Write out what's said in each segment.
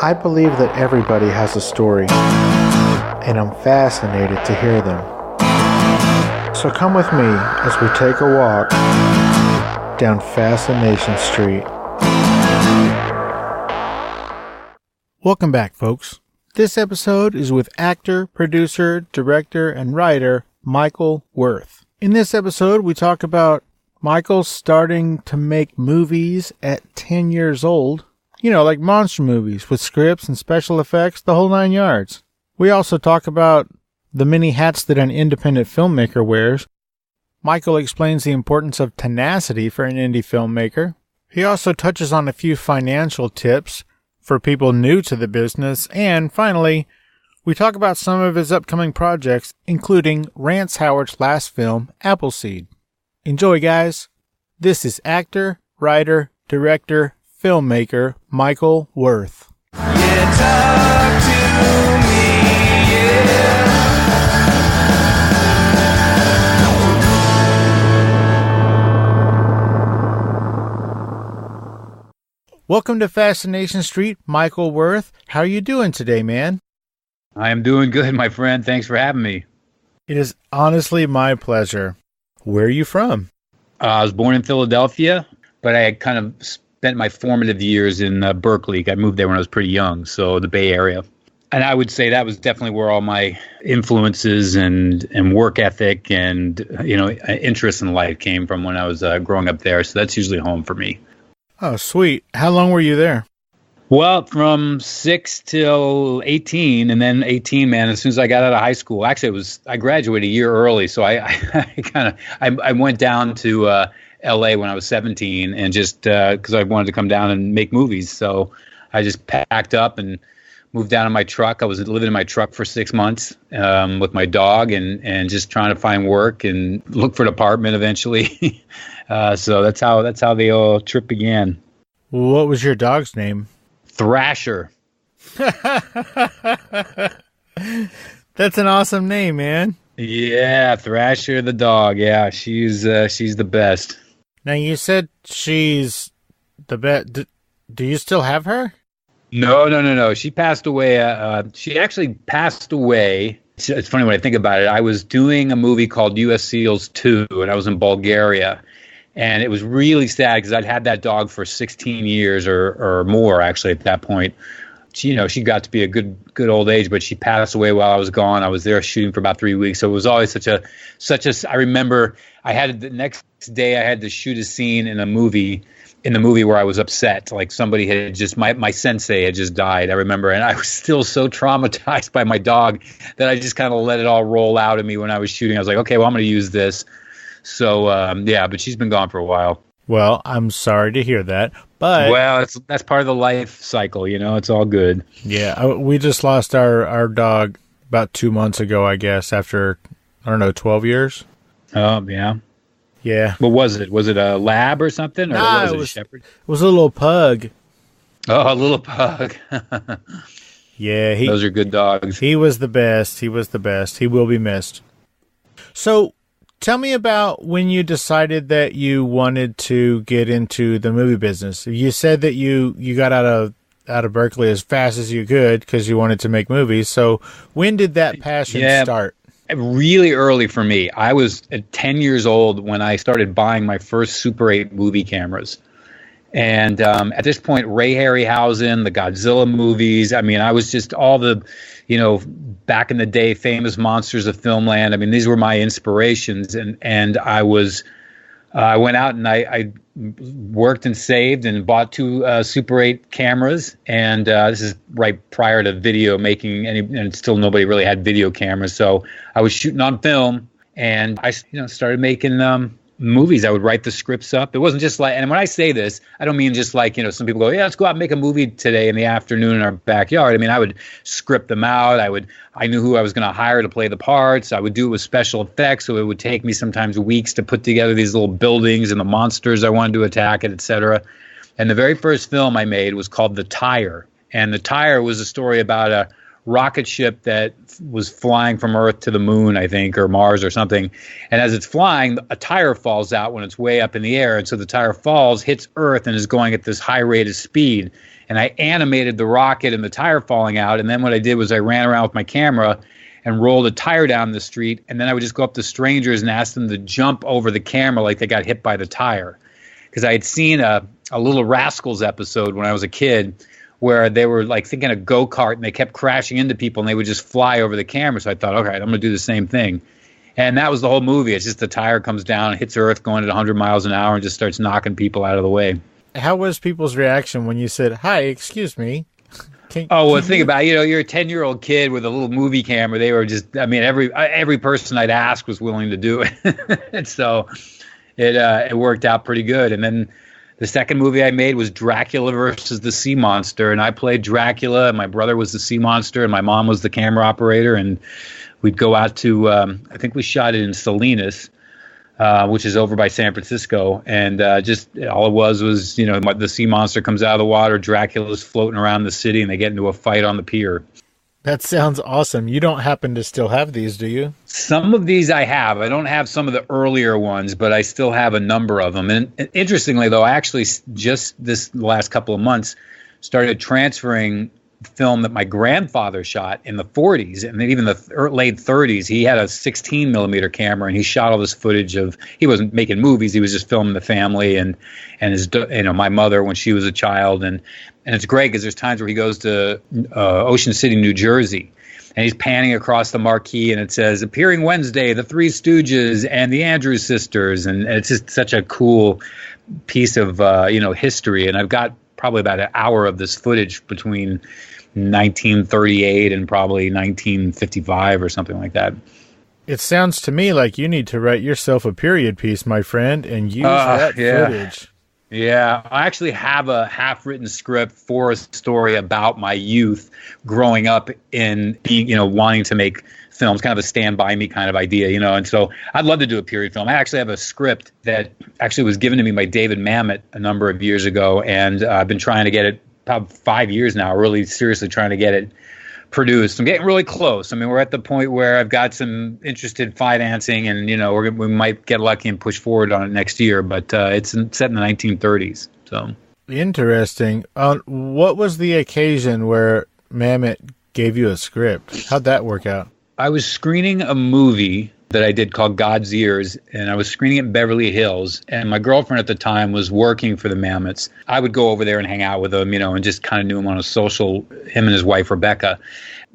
I believe that everybody has a story, and I'm fascinated to hear them. So come with me as we take a walk down Fascination Street. Welcome back, folks. This episode is with actor, producer, director, and writer Michael Worth. In this episode, we talk about Michael starting to make movies at 10 years old. You know, like monster movies with scripts and special effects, the whole 9 yards. We also talk about the many hats that an independent filmmaker wears. Michael explains the importance of tenacity for an indie filmmaker. He also touches on a few financial tips for people new to the business. And finally, we talk about some of his upcoming projects, including Rance Howard's last film, Appleseed. Enjoy, guys. This is actor, writer, director, filmmaker Michael Worth. Yeah, talk to me, yeah. Welcome to Fascination Street, Michael Worth. How are you doing today, man? I am doing good, my friend. Thanks for having me. It is honestly my pleasure. Where are you from? I was born in Philadelphia, but I had kind of spent my formative years in Berkeley. I moved there when I was pretty young, so the Bay Area. And I would say that was definitely where all my influences and work ethic and, interest in life came from when I was growing up there. So that's usually home for me. Oh, sweet. How long were you there? Well, from 6 till 18, and then 18, man, as soon as I got out of high school. Actually, I graduated a year early, so I went down to LA when I was 17, and just because I wanted to come down and make movies. So I just packed up and moved down in my truck. I was living in my truck for 6 months with my dog and just trying to find work and look for an apartment eventually. So that's how the whole trip began. What was your dog's name? Thrasher. That's an awesome name, man. Yeah, Thrasher the dog. Yeah, she's the best. Now, you said she's the best. Do you still have her? No. She passed away. She actually passed away. It's funny when I think about it. I was doing a movie called U.S. SEALs 2, and I was in Bulgaria. And it was really sad because I'd had that dog for 16 years or more, actually, at that point. She got to be a good old age, but she passed away while I was gone. I was there shooting for about 3 weeks. So it was always such a, I remember the next day I had to shoot a scene in the movie where I was upset. Like somebody had just, my sensei had just died, I remember. And I was still so traumatized by my dog that I just kind of let it all roll out of me when I was shooting. I was like, okay, well, I'm going to use this. So, but she's been gone for a while. Well, I'm sorry to hear that, but... Well, that's part of the life cycle, it's all good. Yeah, we just lost our dog about 2 months ago, I guess, after, 12 years. Oh, yeah. Yeah. What was it? Was it a lab or something? Or was it a shepherd? It was a little pug. Oh, a little pug. Yeah. Those are good dogs. He was the best. He will be missed. So... tell me about when you decided that you wanted to get into the movie business. You said that you got out of Berkeley as fast as you could because you wanted to make movies. So when did that passion start? Really early for me. I was at 10 years old when I started buying my first Super 8 movie cameras. And at this point, Ray Harryhausen, the Godzilla movies, I was just all the, back in the day, famous monsters of filmland. These were my inspirations. And I went out and I worked and saved and bought 2 Super 8 cameras. And this is right prior to video making, and still nobody really had video cameras. So I was shooting on film, and I started making movies. I would write the scripts up. It wasn't just like, and when I say this, I don't mean just like, some people go, yeah, let's go out and make a movie today in the afternoon in our backyard. I would script them out. I knew who I was going to hire to play the parts. I would do it with special effects. So it would take me sometimes weeks to put together these little buildings and the monsters I wanted to attack it, etc. And the very first film I made was called The Tire. And The Tire was a story about a rocket ship that was flying from Earth to the moon, I think, or Mars or something. And as it's flying, a tire falls out when it's way up in the air. And so the tire falls, hits Earth, and is going at this high rate of speed. And I animated the rocket and the tire falling out. And then what I did was I ran around with my camera and rolled a tire down the street. And then I would just go up to strangers and ask them to jump over the camera like they got hit by the tire. Because I had seen a Little Rascals episode when I was a kid where they were like thinking a go-kart and they kept crashing into people and they would just fly over the camera. So I thought, okay, I'm going to do the same thing. And that was the whole movie. It's just the tire comes down, hits Earth going at 100 miles an hour and just starts knocking people out of the way. How was people's reaction when you said, "Hi, excuse me"? Think about it. You're a 10-year-old kid with a little movie camera. They were just, I mean, every person I'd ask was willing to do it. And so it worked out pretty good. And then the second movie I made was Dracula versus the Sea Monster, and I played Dracula, and my brother was the sea monster, and my mom was the camera operator, and we'd go out to, I think we shot it in Salinas, which is over by San Francisco, and just all it was, the sea monster comes out of the water, Dracula's floating around the city, and they get into a fight on the pier. That sounds awesome. You don't happen to still have these, do you? Some of these I have. I don't have some of the earlier ones, but I still have a number of them. And interestingly, though, I actually just this last couple of months started transferring film that my grandfather shot in the 40s and then even the late 30s. He had a 16 millimeter camera and he shot all this footage of, he wasn't making movies. He was just filming the family and his, my mother when she was a child. And it's great because there's times where he goes to Ocean City, New Jersey, and he's panning across the marquee and it says, appearing Wednesday, the Three Stooges and the Andrews Sisters. And it's just such a cool piece of, history. And I've got probably about an hour of this footage between 1938 and probably 1955 or something like that. It sounds to me like you need to write yourself a period piece, my friend, and use that footage. Yeah, I actually have a half-written script for a story about my youth growing up in being, wanting to make films, kind of a Stand By Me kind of idea, and so I'd love to do a period film. I actually have a script that actually was given to me by David Mamet a number of years ago, and I've been trying to get it about 5 years now, really seriously trying to get it produced. I'm getting really close. I mean, we're at the point where I've got some interested financing and, we might get lucky and push forward on it next year, but it's set in the 1930s. So interesting. What was the occasion where Mamet gave you a script? How'd that work out? I was screening a movie that I did called God's Ears, and I was screening it in Beverly Hills, and my girlfriend at the time was working for the Mammoths. I would go over there and hang out with them, and just kind of knew him on a social, him and his wife, Rebecca.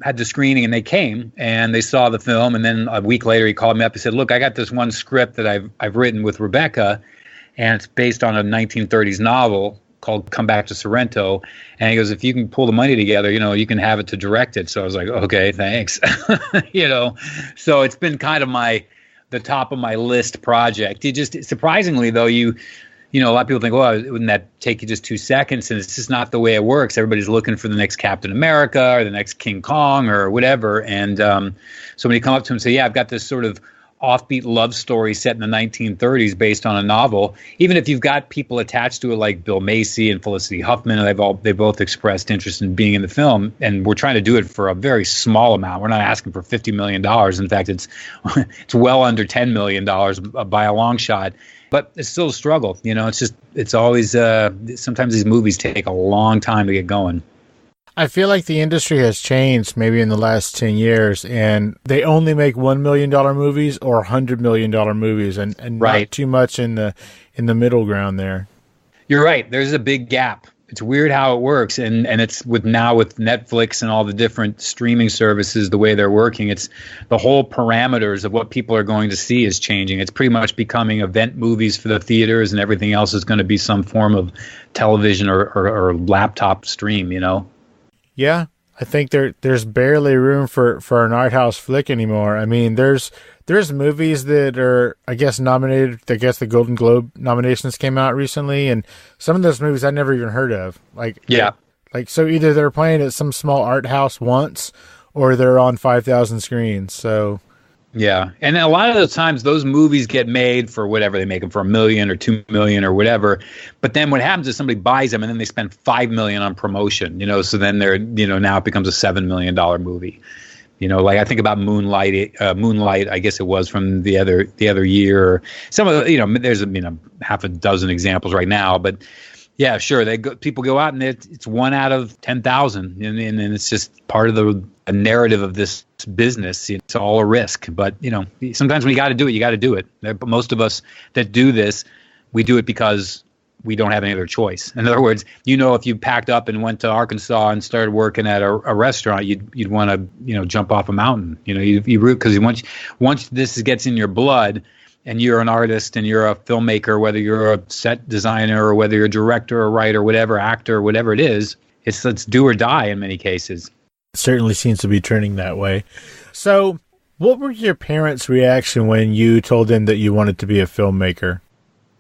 Had the screening, and they came, and they saw the film, and then a week later he called me up and said, look, I got this one script that I've written with Rebecca, and it's based on a 1930s novel called Come Back to Sorrento. And he goes, if you can pull the money together, you can have it to direct it. So I was like, okay, thanks. So it's been kind of the top of my list project. It just, surprisingly though, a lot of people think, well, wouldn't that take you just 2 seconds? And it's just not the way it works. Everybody's looking for the next Captain America or the next King Kong or whatever. And so when you come up to him and say, yeah, I've got this sort of offbeat love story set in the 1930s based on a novel, even if you've got people attached to it like Bill Macy and Felicity Huffman, and they both expressed interest in being in the film, and we're trying to do it for a very small amount. We're not asking for $50 million. In fact, it's well under $10 million by a long shot. But it's still a struggle. It's always, sometimes these movies take a long time to get going. I feel like the industry has changed maybe in the last 10 years, and they only make $1 million movies or $100 million movies, and right. Not too much in the middle ground there. You're right. There's a big gap. It's weird how it works, and it's with Netflix and all the different streaming services, the way they're working, it's the whole parameters of what people are going to see is changing. It's pretty much becoming event movies for the theaters, and everything else is going to be some form of television or laptop stream, Yeah, I think there's barely room for an art house flick anymore. I mean, there's movies that are, I guess, nominated. I guess the Golden Globe nominations came out recently, and some of those movies I never even heard of. So either they're playing at some small art house once, or they're on 5,000 screens. So Yeah. And a lot of the times those movies get made for whatever they make them for $1 million or $2 million or whatever. But then what happens is somebody buys them and then they spend $5 million on promotion, so then they're, now it becomes a $7 million movie. Like I think about Moonlight, I guess it was from the other year. Some of the, there's half a dozen examples right now, but yeah, sure. People go out and it's 1 out of 10,000, and it's just part of the narrative of this business. It's all a risk, but sometimes when you got to do it, you got to do it. But most of us that do this, we do it because we don't have any other choice. In other words, if you packed up and went to Arkansas and started working at a restaurant, you'd want to jump off a mountain. You root, because once this gets in your blood, and you're an artist and you're a filmmaker, whether you're a set designer or whether you're a director or writer, whatever, actor, whatever it is, it's do or die in many cases. It certainly seems to be trending that way. So what were your parents' reaction when you told them that you wanted to be a filmmaker?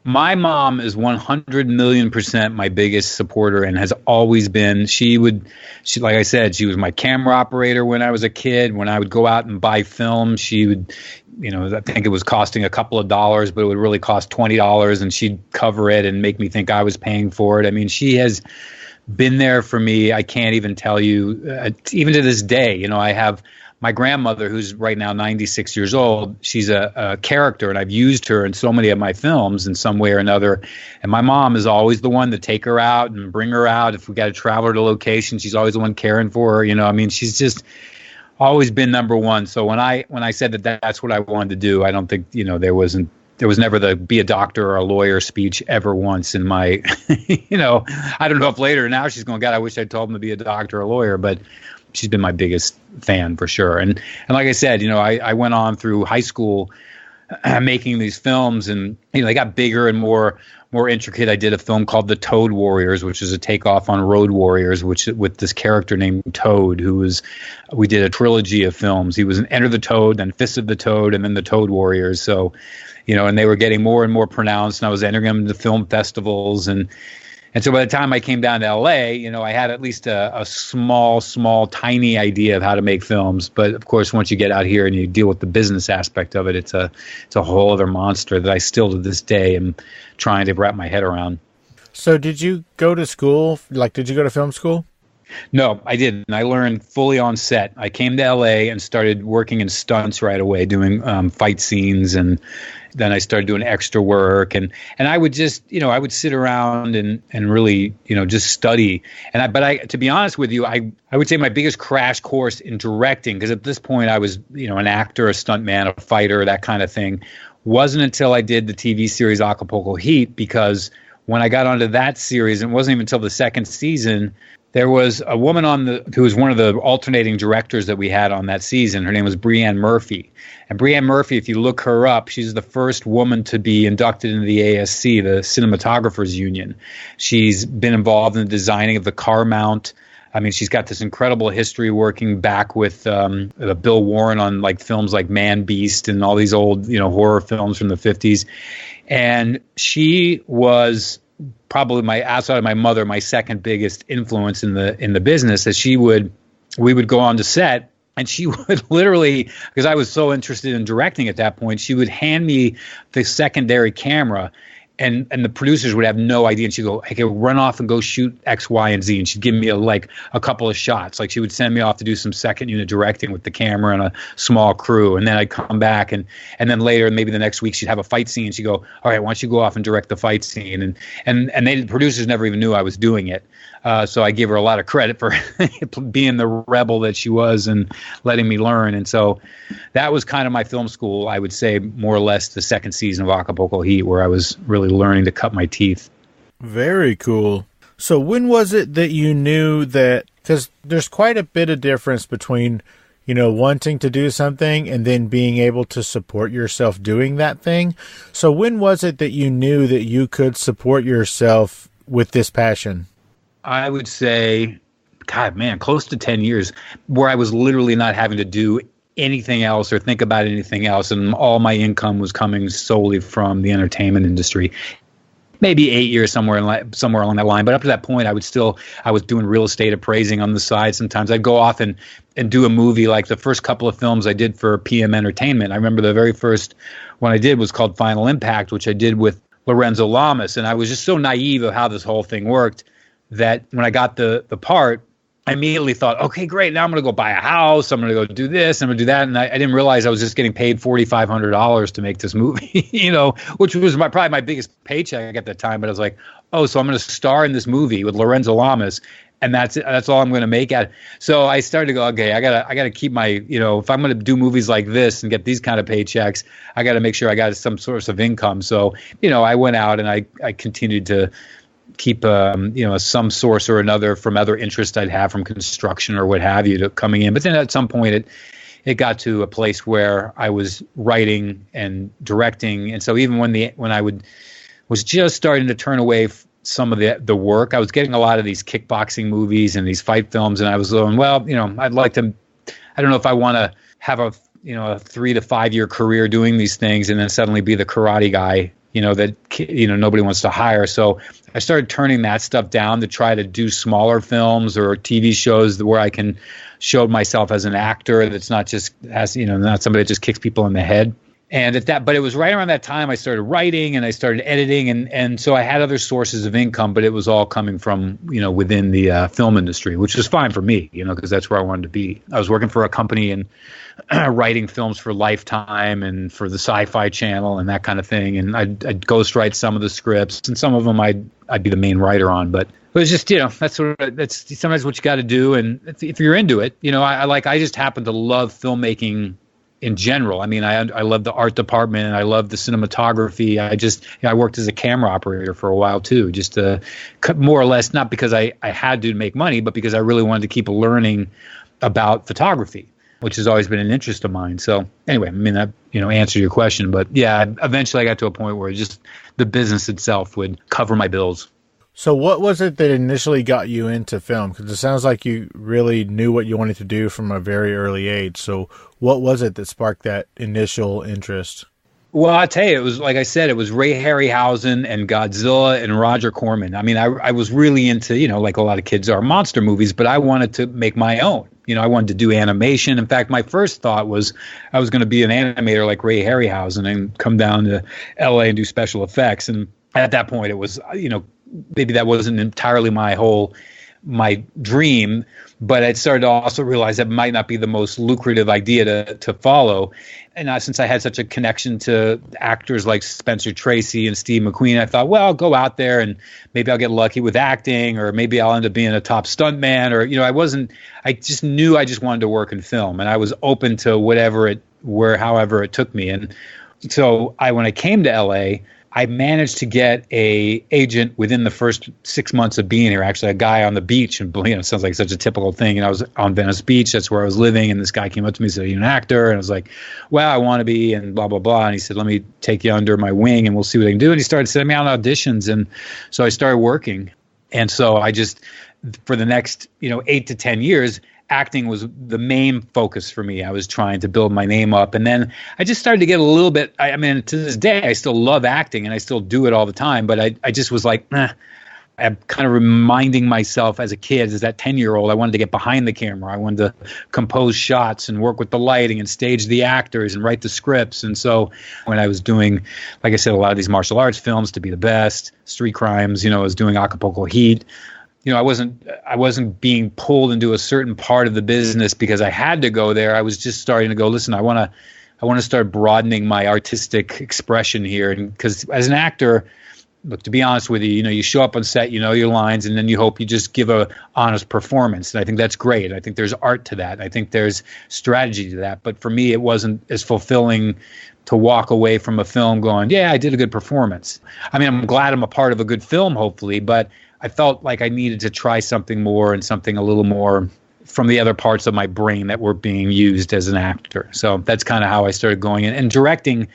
My mom is 100,000,000% my biggest supporter and has always been. She like I said, she was my camera operator when I was a kid. When I would go out and buy film, she would, I think it was costing a couple of dollars, but it would really cost $20, and she'd cover it and make me think I was paying for it. I mean, she has been there for me. I can't even tell you, even to this day, I have my grandmother, who's right now 96 years old. She's a character, and I've used her in so many of my films in some way or another. And my mom is always the one to take her out and bring her out. If we got to travel her to location, she's always the one caring for her. She's just always been number one. So when I said that's what I wanted to do, I don't think, there was never the be a doctor or a lawyer speech ever once in my, I don't know if later now she's going, God, I wish I told him to be a doctor or a lawyer, but she's been my biggest fan for sure. And like I said, I went on through high school making these films, and they got bigger and more intricate. I did a film called The Toad Warriors, which is a takeoff on Road Warriors, with this character named Toad, we did a trilogy of films. He was an Enter the Toad, then Fist of the Toad, and then The Toad Warriors. So, and they were getting more and more pronounced, and I was entering them into film festivals. And so by the time I came down to LA, I had at least a small, tiny idea of how to make films. But of course, once you get out here and you deal with the business aspect of it, it's a whole other monster that I still to this day am trying to wrap my head around. So did you go to school? Did you go to film school? No, I didn't. I learned fully on set. I came to LA and started working in stunts right away, doing fight scenes, and then I started doing extra work, and I would just, I would sit around and really, just study. But to be honest with you, I would say my biggest crash course in directing, because at this point I was, an actor, a stuntman, a fighter, that kind of thing, wasn't until I did the TV series Acapulco Heat, because when I got onto that series, it wasn't even until the second season, there was a woman who was one of the alternating directors that we had on that season. Her name was Brianne Murphy. And Brianne Murphy, if you look her up, she's the first woman to be inducted into the ASC, the Cinematographers Union. She's been involved in the designing of the car mount. I mean, she's got this incredible history working back with Bill Warren on films like Man Beast and all these old, horror films from the 50s. And she was probably outside of my mother, my second biggest influence in the business. As we would go on to set, and she would literally, because I was so interested in directing at that point, she would hand me the secondary camera, and the producers would have no idea. And she'd go, "Hey, run off and go shoot X, Y, and Z." And she'd give me a couple of shots. She would send me off to do some second unit directing with the camera and a small crew. And then I'd come back, and then later, maybe the next week, she'd have a fight scene. She'd go, "All right, why don't you go off and direct the fight scene?" And the producers never even knew I was doing it. So I gave her a lot of credit for being the rebel that she was and letting me learn. And so that was kind of my film school, I would say, more or less the second season of Acapulco Heat, where I was really learning to cut my teeth. Very cool. So when was it that you knew that, because there's quite a bit of difference between, wanting to do something and then being able to support yourself doing that thing. So when was it that you knew that you could support yourself with this passion? I would say, God, man, close to 10 years, where I was literally not having to do anything else or think about anything else, and all my income was coming solely from the entertainment industry. maybe 8 years somewhere along that line. But up to that point, I was doing real estate appraising on the side. Sometimes I'd go off and do a movie. Like the first couple of films I did for PM Entertainment. I remember the very first one I did was called Final Impact, which I did with Lorenzo Lamas. And I was just so naive of how this whole thing worked that when I got the part, I immediately thought, okay, great. Now I'm going to go buy a house. I'm going to go do this. I'm going to do that. And I didn't realize I was just getting paid $4,500 to make this movie, which was probably my biggest paycheck at the time. But I was like, oh, so I'm going to star in this movie with Lorenzo Lamas. And that's all I'm going to make at it. So I started to go, okay, I gotta keep my, if I'm going to do movies like this and get these kind of paychecks, I got to make sure I got some source of income. So, I went out and I continued to keep some source or another from other interests I'd have from construction or what have you to coming in. But then at some point it got to a place where I was writing and directing, and so even when I was just starting to turn away some of the work, I was getting a lot of these kickboxing movies and these fight films, and I was going, well, I'd like to. I don't know if I want to have a 3 to 5 year career doing these things and then suddenly be the karate guy that nobody wants to hire. So I started turning that stuff down to try to do smaller films or TV shows where I can show myself as an actor that's not just not somebody that just kicks people in the head. But it was right around that time I started writing and I started editing, and so I had other sources of income, but it was all coming from within the film industry, which was fine for me, because that's where I wanted to be. I was working for a company and writing films for Lifetime and for the Sci-Fi Channel and that kind of thing, and I'd ghostwrite some of the scripts, and some of them I'd be the main writer on, but it was just that's sometimes what you got to do, and if you're into it, I just happen to love filmmaking in general. I mean, I love the art department. I love the cinematography. I worked as a camera operator for a while too, just to more or less, not because I had to make money, but because I really wanted to keep learning about photography, which has always been an interest of mine. So anyway, I mean, that, answered your question, but yeah, eventually I got to a point where just the business itself would cover my bills. So what was it that initially got you into film? Because it sounds like you really knew what you wanted to do from a very early age. So what was it that sparked that initial interest? Well, I'll tell you, it was, like I said, it was Ray Harryhausen and Godzilla and Roger Corman. I mean, I was really into, like a lot of kids are, monster movies, but I wanted to make my own. I wanted to do animation. In fact, my first thought was I was going to be an animator like Ray Harryhausen and come down to LA and do special effects. And at that point, it was, maybe that wasn't entirely my dream, but I started to also realize that might not be the most lucrative idea to follow. And since I had such a connection to actors like Spencer Tracy and Steve McQueen, I thought, well, I'll go out there and maybe I'll get lucky with acting, or maybe I'll end up being a top stuntman, or, I just knew I just wanted to work in film, and I was open to however it took me. And so when I came to LA, I managed to get a agent within the first 6 months of being here. Actually, a guy on the beach, and it sounds like such a typical thing. And I was on Venice Beach. That's where I was living. And this guy came up to me and said, "Are you an actor?" And I was like, "Well, I want to be," and blah, blah, blah. And he said, "Let me take you under my wing and we'll see what I can do." And he started sending me out auditions. And so I started working. And so I just, for the next, 8 to 10 years, acting was the main focus for me. I was trying to build my name up. And then I just started to get a little bit, I mean, to this day, I still love acting and I still do it all the time. But I just was like, I'm kind of reminding myself as a kid, as that 10-year-old, I wanted to get behind the camera. I wanted to compose shots and work with the lighting and stage the actors and write the scripts. And so when I was doing, like I said, a lot of these martial arts films, To Be the Best, Street Crimes, I was doing Acapulco Heat. I wasn't being pulled into a certain part of the business because I had to go there. I was just starting to go, listen, I want to start broadening my artistic expression here. And because as an actor, look, to be honest with you, you show up on set, you know your lines, and then you hope you just give a honest performance. And I think that's great. I think there's art to that. I think there's strategy to that. But for me, it wasn't as fulfilling to walk away from a film going, yeah, I did a good performance. I mean, I'm glad I'm a part of a good film, hopefully, but I felt like I needed to try something more and something a little more from the other parts of my brain that were being used as an actor. So that's kind of how I started going in. And directing,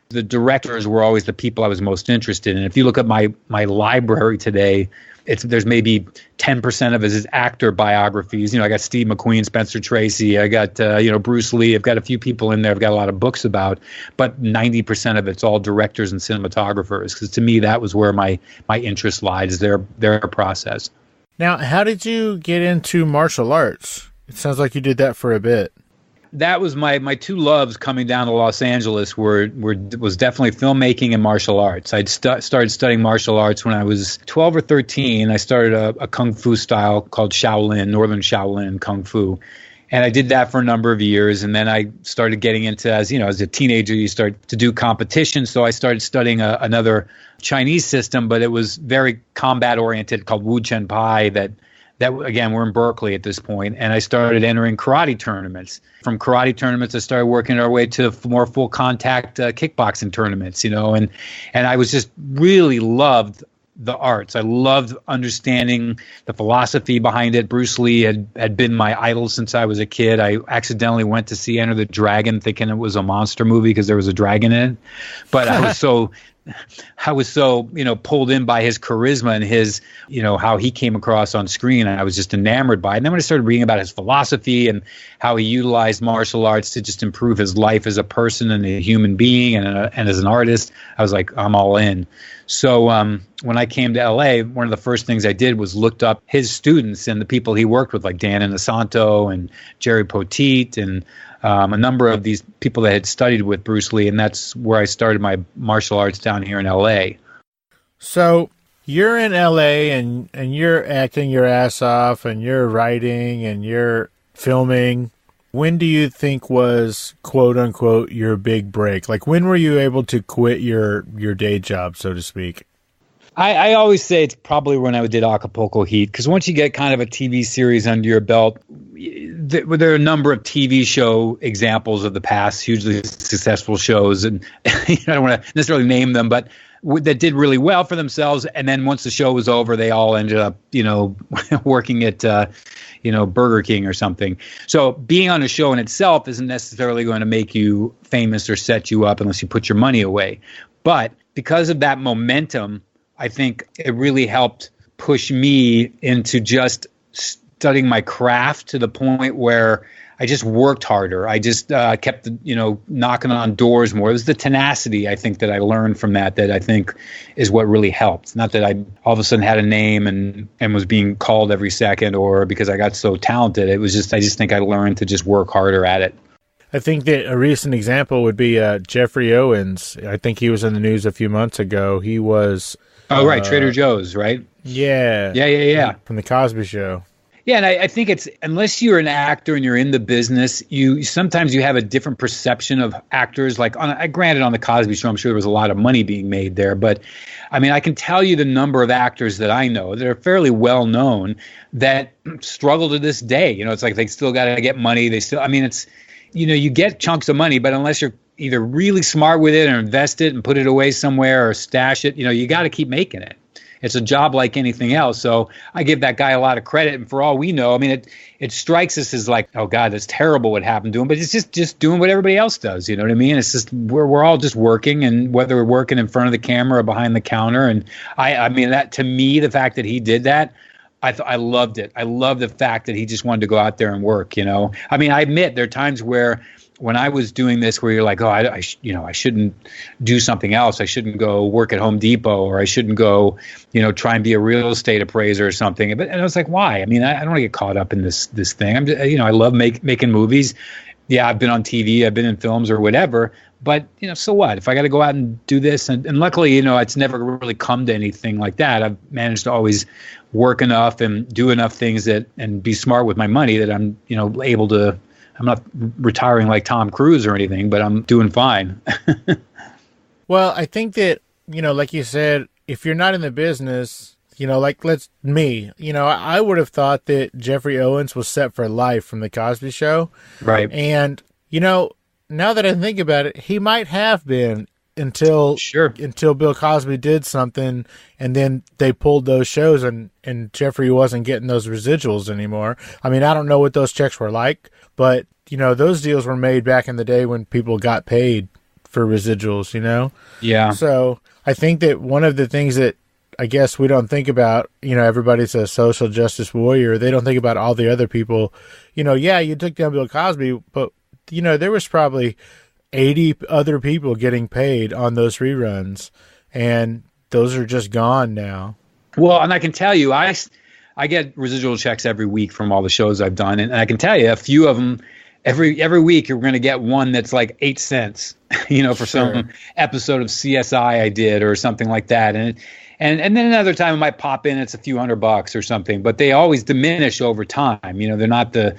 the directors were always the people I was most interested in. If you look at my library today, there's maybe 10% of it is actor biographies. I got Steve McQueen, Spencer Tracy, I got Bruce Lee. I've got a few people in there I've got a lot of books about, but 90% of it's all directors and cinematographers, because to me that was where my interest lies, their process. Now, how did you get into martial arts? It sounds like you did that for a bit. That was my two loves coming down to Los Angeles was definitely filmmaking and martial arts. I'd started studying martial arts when I was 12 or 13. I started a kung fu style called Shaolin, Northern Shaolin Kung Fu. And I did that for a number of years. And then I started getting into, as a teenager, you start to do competition. So I started studying another Chinese system, but it was very combat oriented, called Wu Chen Pai, that again, we're in Berkeley at this point, and I started entering karate tournaments. From karate tournaments, I started working our way to more full contact kickboxing tournaments, and I was just really loved the arts. I loved understanding the philosophy behind it. Bruce Lee had been my idol since I was a kid. I accidentally went to see Enter the Dragon thinking it was a monster movie because there was a dragon in it, but I was so pulled in by his charisma and his how he came across on screen, and I was just enamored by it. And then when I started reading about his philosophy and how he utilized martial arts to just improve his life as a person and a human being and as an artist, I was like, I'm all in. So when I came to LA, one of the first things I did was looked up his students and the people he worked with, like Dan Inosanto and Jerry Poteet and a number of these people that had studied with Bruce Lee, and that's where I started my martial arts down here in LA. So you're in LA and you're acting your ass off and you're writing and you're filming. When do you think was, quote unquote, your big break? Like, when were you able to quit your day job, so to speak? I always say it's probably when I did Acapulco Heat, because once you get kind of a TV series under your belt, there are a number of TV show examples of the past, hugely successful shows, and I don't want to necessarily name them, but that did really well for themselves. And then once the show was over, they all ended up, working at, Burger King or something. So being on a show in itself isn't necessarily going to make you famous or set you up unless you put your money away. But because of that momentum, I think it really helped push me into just studying my craft to the point where I just worked harder. I just kept, knocking on doors more. It was the tenacity, I think, that I learned from that I think is what really helped. Not that I all of a sudden had a name and was being called every second, or because I got so talented. It was just, I just think I learned to just work harder at it. I think that a recent example would be Jeffrey Owens. I think he was in the news a few months ago. He was... Oh, right. Trader Joe's, right? Yeah. Yeah. From the Cosby Show. Yeah, and I think it's, unless you're an actor and you're in the business, sometimes you have a different perception of actors. Like, granted, on the Cosby Show, I'm sure there was a lot of money being made there, but I mean, I can tell you the number of actors that I know that are fairly well known that struggle to this day. It's like they still got to get money. It's, you get chunks of money, but unless you're either really smart with it or invest it and put it away somewhere or stash it, you got to keep making it. It's a job like anything else. So I give that guy a lot of credit. And for all we know, I mean, it strikes us as like, oh God, that's terrible what happened to him. But it's just doing what everybody else does. You know what I mean? It's just, we're all just working, and whether we're working in front of the camera or behind the counter. And I mean, that, to me, the fact that he did that, I loved it. I love the fact that he just wanted to go out there and work, I mean, I admit there are times where, when I was doing this, where you're like, oh, I shouldn't do something else. I shouldn't go work at Home Depot, or I shouldn't go, try and be a real estate appraiser or something. And I was like, why? I mean, I don't want to get caught up in this thing. I'm just, I love making movies. Yeah, I've been on TV, I've been in films or whatever. But, so what? If I got to go out and do this, and luckily, it's never really come to anything like that. I've managed to always work enough and do enough things and be smart with my money that I'm, able to. I'm not retiring like Tom Cruise or anything, but I'm doing fine. Well, I think that, like you said, if you're not in the business, like I would have thought that Jeffrey Owens was set for life from the Cosby Show. Right. And, now that I think about it, he might have been until Bill Cosby did something, and then they pulled those shows and Jeffrey wasn't getting those residuals anymore. I mean, I don't know what those checks were like, but those deals were made back in the day when people got paid for residuals, Yeah. So I think that one of the things that I guess we don't think about, everybody's a social justice warrior. They don't think about all the other people. Yeah, you took down Bill Cosby, but, there was probably 80 other people getting paid on those reruns, and those are just gone now. Well, and I can tell you, I get residual checks every week from all the shows I've done, and I can tell you a few of them. Every week you're going to get one that's like 8 cents, for some episode of CSI I did or something like that, and then another time it might pop in, it's a few $100 or something, but they always diminish over time. They're not the.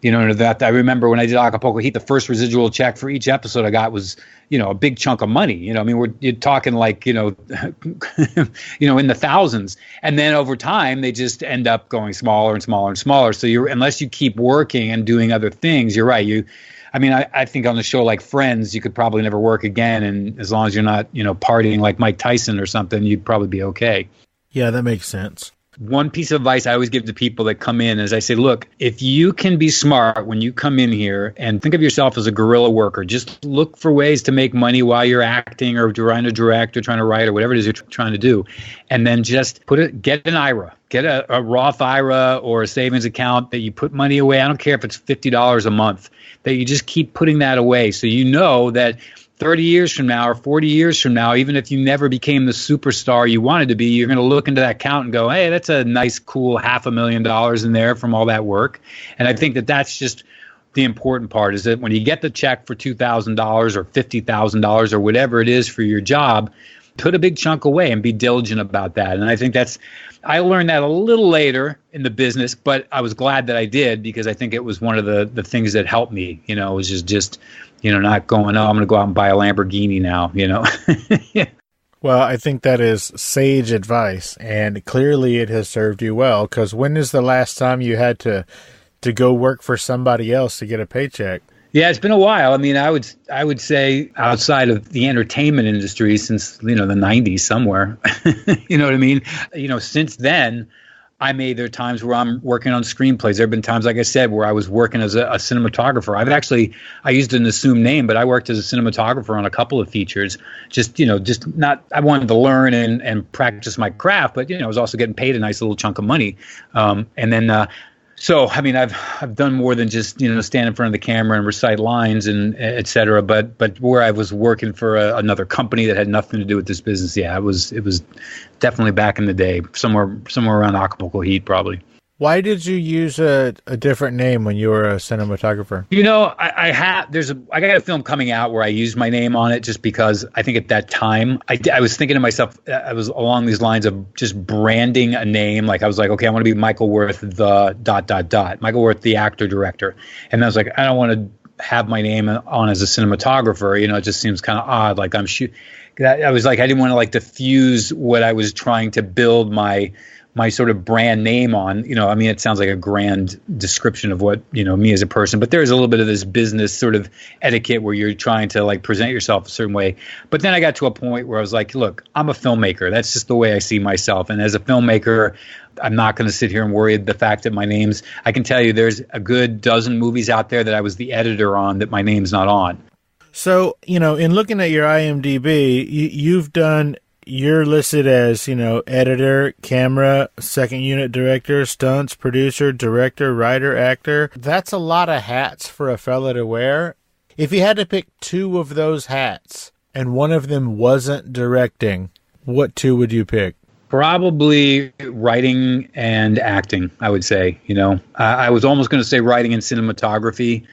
That I remember when I did Acapulco Heat, the first residual check for each episode I got was, a big chunk of money. You're talking like, in the thousands. And then over time, they just end up going smaller and smaller and smaller. So unless you keep working and doing other things, you're right. I think on a show like Friends, you could probably never work again. And as long as you're not, partying like Mike Tyson or something, you'd probably be okay. Yeah, that makes sense. One piece of advice I always give to people that come in is I say, look, if you can be smart when you come in here and think of yourself as a guerrilla worker, just look for ways to make money while you're acting or trying to direct or trying to write or whatever it is you're trying to do. And then just get an IRA, get a Roth IRA or a savings account that you put money away. I don't care if it's $50 a month, that you just keep putting that away. So you know that 30 years from now or 40 years from now, even if you never became the superstar you wanted to be, you're going to look into that account and go, hey, that's a nice, cool $500,000 in there from all that work. And I think that that's just the important part, is that when you get the check for $2,000 or $50,000 or whatever it is for your job, put a big chunk away and be diligent about that. And I think I learned that a little later in the business, but I was glad that I did, because I think it was one of the things that helped me, was just not going, I'm going to go out and buy a Lamborghini now, Yeah. Well, I think that is sage advice, and clearly it has served you well, because when is the last time you had to go work for somebody else to get a paycheck? Yeah, it's been a while. I would say outside of the entertainment industry since, the 90s somewhere, you know what I mean? Since then, there are times where I'm working on screenplays. There have been times, like I said, where I was working as a cinematographer. I used an assumed name, but I worked as a cinematographer on a couple of features. I wanted to learn and practice my craft, but, I was also getting paid a nice little chunk of money. So, I've done more than just, stand in front of the camera and recite lines and et cetera. But where I was working for another company that had nothing to do with this business, yeah, it was definitely back in the day, somewhere around Acapulco Heat, probably. Why did you use a different name when you were a cinematographer? I got a film coming out where I used my name on it just because I think at that time I was thinking to myself, I was along these lines of just branding a name. Like I was like, okay, I want to be Michael Worth, the ... Michael Worth, the actor director. And I was like, I don't want to have my name on as a cinematographer. It just seems kind of odd. Like I was like, I didn't want to like diffuse what I was trying to build my sort of brand name on. It sounds like a grand description of what, me as a person, but there's a little bit of this business sort of etiquette where you're trying to like present yourself a certain way. But then I got to a point where I was like, look, I'm a filmmaker. That's just the way I see myself. And as a filmmaker, I'm not going to sit here and worry the fact that my name's, I can tell you there's a good dozen movies out there that I was the editor on that my name's not on. So, in looking at your IMDb, you're listed as, editor, camera, second unit director, stunts, producer, director, writer, actor. That's a lot of hats for a fella to wear. If you had to pick two of those hats and one of them wasn't directing, what two would you pick? Probably writing and acting, I would say. I was almost going to say writing and cinematography,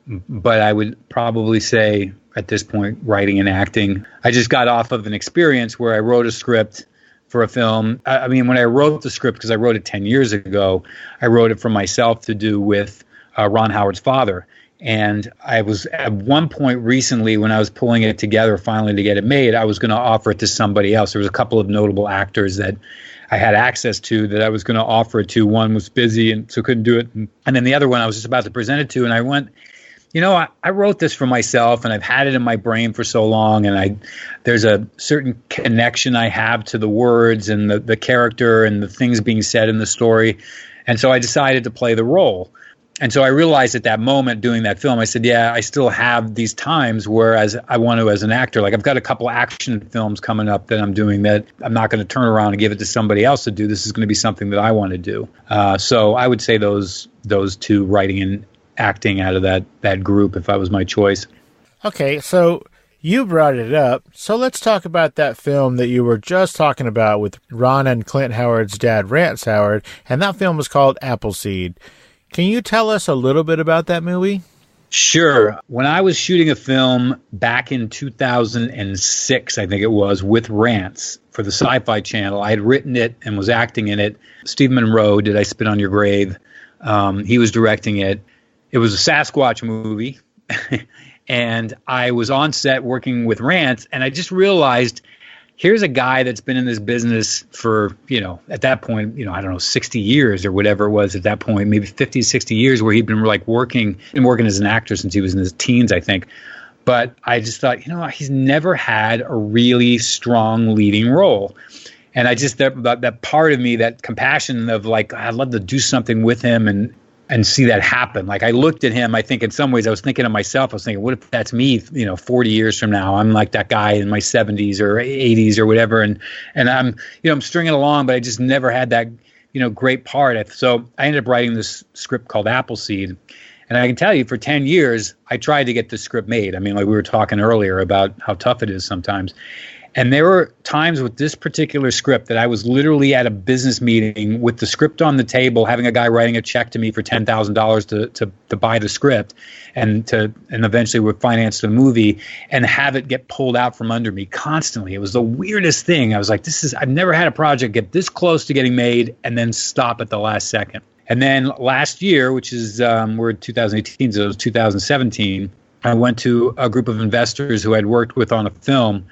but I would probably say at this point, writing and acting. I just got off of an experience where I wrote a script for a film. When I wrote the script, because I wrote it 10 years ago, I wrote it for myself to do with Ron Howard's father. And I was at one point recently when I was pulling it together finally to get it made, I was going to offer it to somebody else. There was a couple of notable actors that I had access to that I was going to offer it to. One was busy and so couldn't do it. And then the other one I was just about to present it to, and I went, I wrote this for myself and I've had it in my brain for so long, and there's a certain connection I have to the words and the character and the things being said in the story. And so I decided to play the role. And so I realized at that moment doing that film, I said, yeah, I still have these times whereas I want to as an actor. Like I've got a couple action films coming up that I'm doing that I'm not going to turn around and give it to somebody else to do. This is going to be something that I want to do. So I would say those two, writing and acting, out of that group, if I was my choice. Okay, so you brought it up. So let's talk about that film that you were just talking about with Ron and Clint Howard's dad, Rance Howard. And that film was called Appleseed. Can you tell us a little bit about that movie? Sure. When I was shooting a film back in 2006, I think it was, with Rance for the Sci-Fi Channel, I had written it and was acting in it. Steve Monroe did I Spit on Your Grave. He was directing it. It was a Sasquatch movie. And I was on set working with Rance, and I just realized here's a guy that's been in this business for, at that point, I don't know, 60 years or whatever it was at that point, maybe 50, 60 years, where he'd been like working as an actor since he was in his teens, I think. But I just thought, he's never had a really strong leading role. And I just, that part of me, that compassion of like, I'd love to do something with him and see that happen. Like I looked at him, I think in some ways I was thinking of myself. I was thinking, what if that's me, 40 years from now? I'm like that guy in my 70s or 80s or whatever. And I'm, I'm stringing along, but I just never had that, great part. So I ended up writing this script called Appleseed. And I can tell you for 10 years, I tried to get the script made. I mean, like we were talking earlier about how tough it is sometimes. And there were times with this particular script that I was literally at a business meeting with the script on the table, having a guy writing a check to me for $10,000 to buy the script and eventually would finance the movie, and have it get pulled out from under me constantly. It was the weirdest thing. I was like, I've never had a project get this close to getting made and then stop at the last second. And then last year, which is, we're in 2018, so it was 2017, I went to a group of investors who I'd worked with on a film.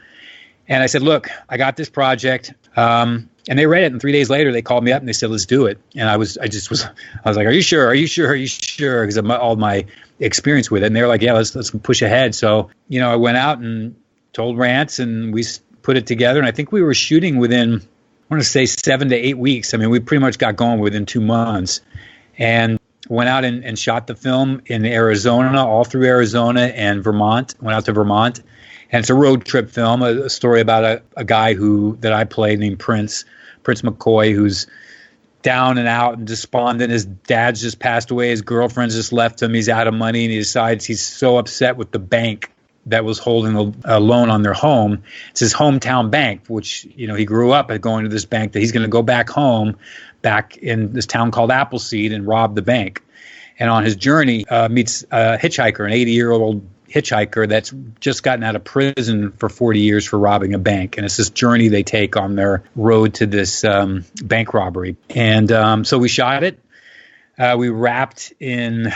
And I said, look, I got this project. And they read it. And 3 days later, they called me up and they said, let's do it. And I was like, are you sure? Are you sure? Are you sure? Because of all my experience with it. And they were like, yeah, let's push ahead. So, I went out and told Rance and we put it together. And I think we were shooting within, I want to say 7 to 8 weeks. I mean, we pretty much got going within 2 months. And went out and shot the film in Arizona, all through Arizona and Vermont. Went out to Vermont. And it's a road trip film, a story about a guy that I played named Prince McCoy, who's down and out and despondent. His dad's just passed away. His girlfriend's just left him. He's out of money, and he decides he's so upset with the bank that was holding a loan on their home. It's his hometown bank, which, he grew up at going to this bank, that he's going to go back home, back in this town called Appleseed, and rob the bank. And on his journey, meets a hitchhiker, an 80-year-old hitchhiker that's just gotten out of prison for 40 years for robbing a bank. And it's this journey they take on their road to this bank robbery. And so we shot it. We wrapped in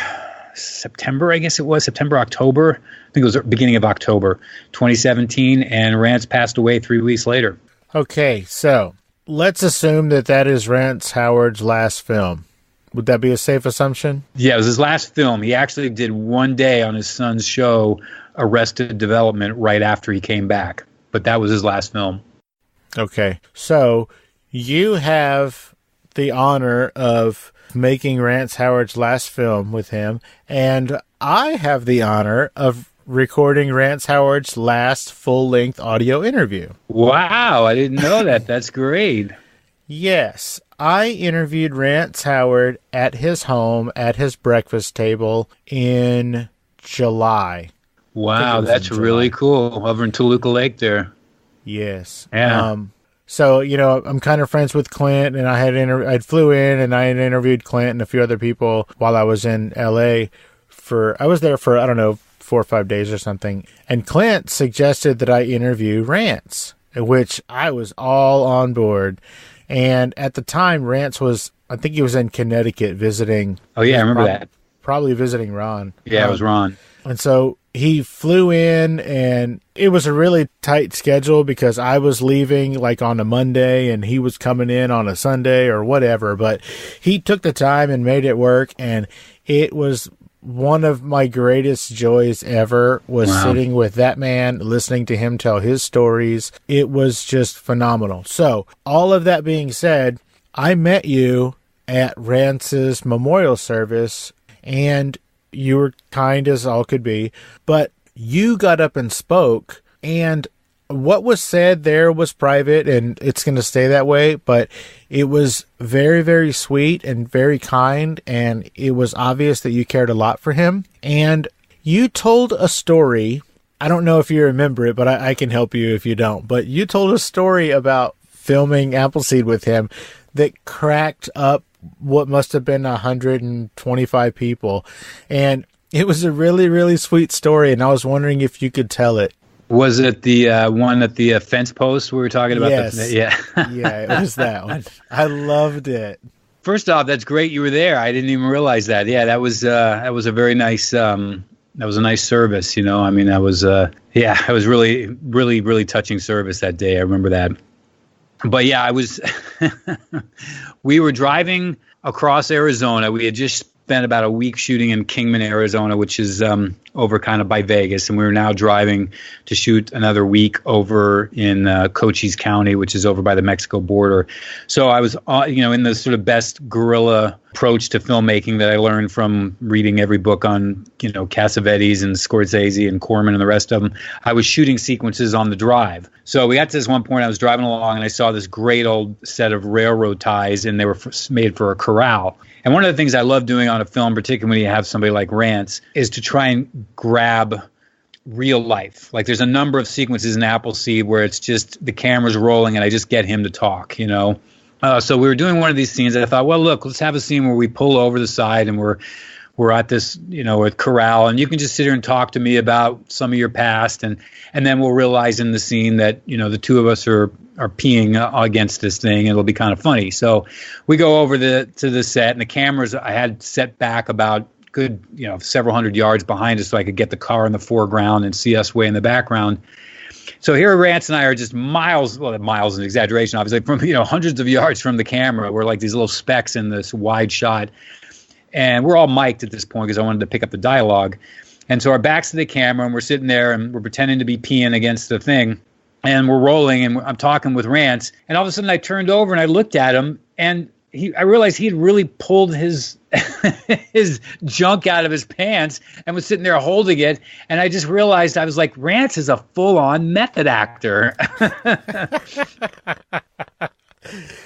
September, I guess it was, October. I think it was the beginning of October 2017. And Rance passed away 3 weeks later. Okay, so let's assume that is Rance Howard's last film. Would that be a safe assumption? Yeah, it was his last film. He actually did one day on his son's show, Arrested Development, right after he came back. But that was his last film. Okay. So you have the honor of making Rance Howard's last film with him, and I have the honor of recording Rance Howard's last full-length audio interview. Wow, I didn't know that. That's great. Yes. I interviewed Rance Howard at his home, at his breakfast table in July. Wow, that's really cool. Over in Toluca Lake there. Yes. Yeah. So, I'm kind of friends with Clint, and I flew in and I had interviewed Clint and a few other people while I was in LA I was there for, I don't know, 4 or 5 days or something. And Clint suggested that I interview Rance, which I was all on board. And at the time, Rance I think he was in Connecticut visiting. Oh, yeah, I remember that. Probably visiting Ron. Yeah, it was Ron. And so he flew in, and it was a really tight schedule because I was leaving like on a Monday and he was coming in on a Sunday or whatever. But he took the time and made it work. And it was one of my greatest joys ever was sitting with that man, listening to him tell his stories. It was just phenomenal. So all of that being said, I met you at Rance's memorial service, and you were kind as all could be, but you got up and spoke, and what was said there was private, and it's going to stay that way, but it was very, very sweet and very kind, and it was obvious that you cared a lot for him. And you told a story. I don't know if you remember it, but I can help you if you don't. But you told a story about filming Appleseed with him that cracked up what must have been 125 people. And it was a really, really sweet story, and I was wondering if you could tell it. Was it the one at the fence post we were talking about? Yes. Yeah. Yeah, it was that one. I loved it. First off, that's great you were there. I didn't even realize that. Yeah, that was a very nice that was a nice service, you know. I mean, that was it was really, really, really touching service that day. I remember that. But yeah, I was we were driving across Arizona. We had just spent about a week shooting in Kingman, Arizona, which is over kind of by Vegas, and we were now driving to shoot another week over in Cochise County, which is over by the Mexico border. So I was, in the sort of best guerrilla approach to filmmaking that I learned from reading every book on, Cassavetes and Scorsese and Corman and the rest of them. I was shooting sequences on the drive. So we got to this one point, I was driving along and I saw this great old set of railroad ties, and they were made for a corral. And one of the things I love doing on a film, particularly when you have somebody like Rance, is to try and grab real life. Like there's a number of sequences in Appleseed where it's just the camera's rolling and I just get him to talk, So we were doing one of these scenes and I thought, well, look, let's have a scene where we pull over the side and we're at this, at corral, and you can just sit here and talk to me about some of your past, and then we'll realize in the scene that, the two of us are peeing against this thing, and it'll be kind of funny. So we go over to the set, and the cameras I had set back about good, several hundred yards behind us so I could get the car in the foreground and see us way in the background. So here Rance and I are just miles is an exaggeration, obviously, from, hundreds of yards from the camera. We're like these little specks in this wide shot. And we're all mic'd at this point because I wanted to pick up the dialogue. And so our back's to the camera, and we're sitting there, and we're pretending to be peeing against the thing. And we're rolling, and I'm talking with Rance. And all of a sudden I turned over and I looked at him, and I realized he had really pulled his his junk out of his pants and was sitting there holding it. And I just realized, I was like, Rance is a full-on method actor.